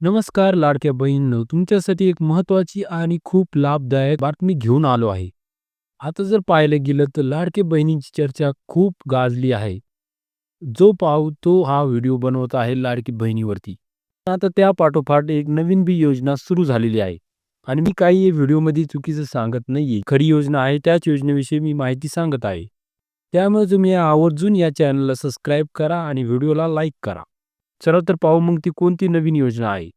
नमस्कार लाडक्या बहिणींनो, तुमच्यासाठी एक महत्त्वाची आणि खूप लाभदायक बातमी घेऊन आलो आहे. आता जर पाहायला गेलं तर लाडक्या बहिणींची चर्चा खूप गाजली आहे. जो पाहू तो हा व्हिडिओ बनवत आहे लाडकी बहिणीवरती. आता त्या पाठोपाठ एक नवीन बी योजना सुरू झालेली आहे. आणि मी काही व्हिडिओमध्ये चुकीचं सांगत नाहीये. खरी योजना आहे त्याच योजनेविषयी मी माहिती सांगत आहे. त्यामुळे तुम्ही आवर्जून या चॅनलला सबस्क्राईब करा आणि व्हिडिओला लाईक करा. चला तर पाहू मग ती कोणती नवीन योजना आहे.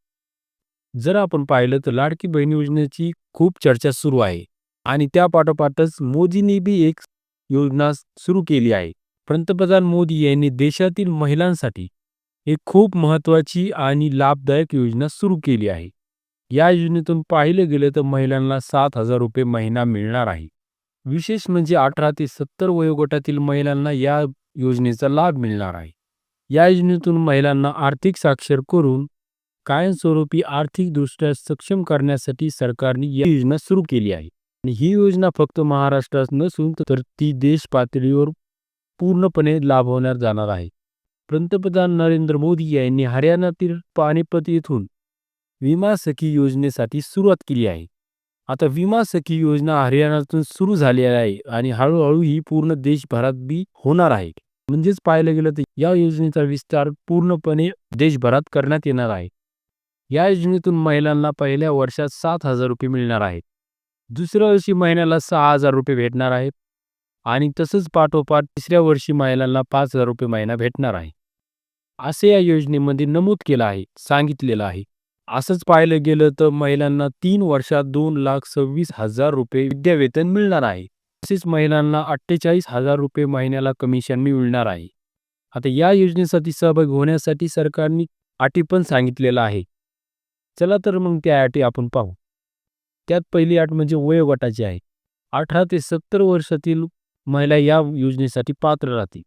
जर आपण पाहिलं तर लाडकी बहीण योजनेची खूप चर्चा सुरू आहे आणि त्या पाठोपाठच मोदींनी बी एक योजना सुरू केली आहे. पंतप्रधान मोदी यांनी देशातील महिलांसाठी एक खूप महत्त्वाची आणि लाभदायक योजना सुरू केली आहे. या योजनेतून पाहिलं गेलं तर महिलांना ₹7,000 महिना मिळणार आहे. विशेष म्हणजे 18 ते 70 वयोगटातील महिलांना या योजनेचा लाभ मिळणार आहे. या योजनेतून महिलांना आर्थिक साक्षर करून कायमस्वरूपी आर्थिकदृष्ट्या सक्षम करण्यासाठी सरकारने ही योजना सुरू केली आहे. आणि ही योजना फक्त महाराष्ट्रात नसून तर ती देश पातळीवर पूर्णपणे लाभवण्यात जाणार आहे. पंतप्रधान नरेंद्र मोदी यांनी हरियाणातील पानिपत येथून विमा सखी योजनेसाठी सुरुवात केली आहे. आता विमा सखी योजना हरियाणातून सुरू झाली आहे आणि हळूहळू ही पूर्ण देशभरात बी होणार आहे. म्हणजेच पाहायला गेलं तर या योजनेचा विस्तार पूर्णपणे देशभरात करण्यात येणार आहे. या योजनेतून महिलांना पहिल्या वर्षात ₹7,000 मिळणार आहेत. दुसऱ्या वर्षी महिन्याला ₹6,000 भेटणार आहेत आणि तसंच पाठोपाठ तिसऱ्या वर्षी महिलांना ₹5,000 महिना भेटणार आहे. असे या योजनेमध्ये नमूद केलं आहे, सांगितलेलं आहे. असंच पाहायला गेलं तर महिलांना 3 वर्षात ₹2,26,000 विद्यावेतन मिळणार आहे. तसेच महिलांना ₹48,000 महिन्याला कमिशन मिळणार आहे. आता या योजनेसाठी सहभागी होण्यासाठी सरकारने अटी पण सांगितलेलं आहे. चला तर मग त्या अटी आपण पाहू. त्यात पहिली अट म्हणजे वयोगटाची आहे. 18 ते 70 वर्षातील महिला या योजनेसाठी पात्र राहतील.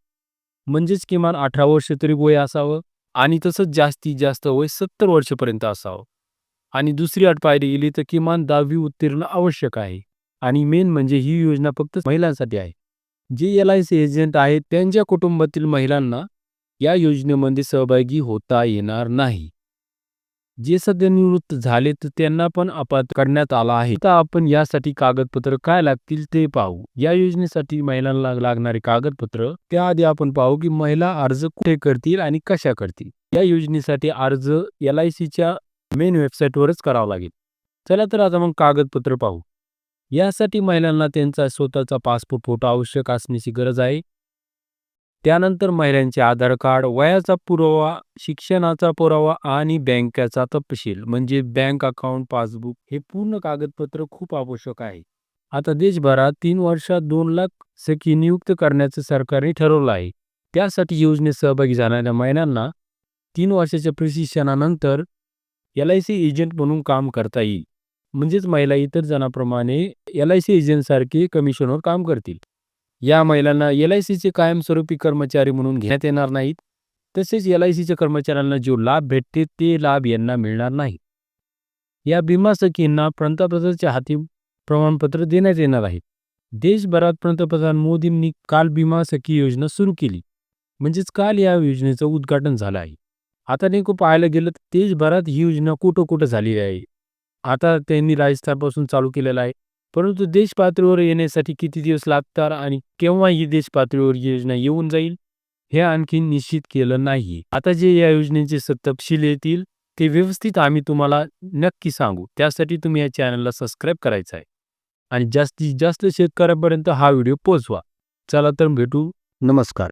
म्हणजेच किमान 18 वर्ष तरी वय असावं आणि तसंच जास्तीत जास्त वय 70 वर्षापर्यंत असावं. आणि दुसरी अट पाहिली गेली तर किमान 10वी उत्तीर्ण आवश्यक आहे. आणि मेन म्हणजे ही योजना फक्त महिलांसाठी आहे. जे LIC एजंट आहेत त्यांच्या कुटुंबातील महिलांना या योजनेमध्ये सहभागी होता येणार नाही. जे सध्या निवृत्त झाले तर त्यांना पण अपात्र करण्यात आला आहे. आता आपण यासाठी कागदपत्र काय लागतील ते पाहू. या योजनेसाठी महिलांना लागणारे कागदपत्र त्याआधी आपण पाहू की महिला अर्ज कुठे करतील आणि कशा करतील. या योजनेसाठी अर्ज LICच्या मेन वेबसाईटवरच करावा लागेल. चला तर आता मग कागदपत्र पाहू. यासाठी महिलांना त्यांचा स्वतःचा पासपोर्ट फोटो आवश्यक असण्याची गरज आहे. त्यानंतर महिलांचे आधार कार्ड, वयाचा पुरावा, शिक्षणाचा पुरावा आणि बँकेचा तपशील म्हणजे बँक अकाउंट, पासबुक हे पूर्ण कागदपत्र खूप आवश्यक आहे. आता देशभरात 3 वर्षात 2 लाख सखी नियुक्त करण्याचं सरकारने ठरवलं आहे. त्यासाठी योजनेत सहभागी झालेल्या महिलांना 3 वर्षाच्या प्रशिक्षणानंतर LIC एजंट म्हणून काम करता येईल. म्हणजेच महिला इतर जणांप्रमाणे LIC एजंटसारखे कमिशनवर काम करतील. या महिलांना LICचे कायमस्वरूपी कर्मचारी म्हणून घेण्यात येणार नाहीत. तसेच LICच्या कर्मचाऱ्यांना जो लाभ भेटते ते लाभ यांना मिळणार नाही. या विमा सखींना पंतप्रधानांच्या हाती प्रमाणपत्र देण्यात येणार आहे. देशभरात पंतप्रधान मोदींनी काल विमा सखी योजना सुरू केली. म्हणजेच काल या योजनेचं उद्घाटन झालं आहे. आता नेमकं पाहायला गेलं तर देशभरात ही योजना कुठं झालेली आहे. आता त्यांनी राजस्थानपासून चालू केलेलं आहे. परंतु देश पातळीवर येण्यासाठी किती दिवस लागतात आणि केव्हा ही देश पातळीवर योजना येऊन जाईल हे आणखी निश्चित केलं नाही. आता जे या योजनेचे तपशील येतील ते व्यवस्थित आम्ही तुम्हाला नक्की सांगू. त्यासाठी तुम्ही या चॅनलला सबस्क्राईब करायचं आहे आणि जास्तीत जास्त शेतकऱ्यांपर्यंत हा व्हिडिओ पोहोचवा. चला तर भेटू. नमस्कार.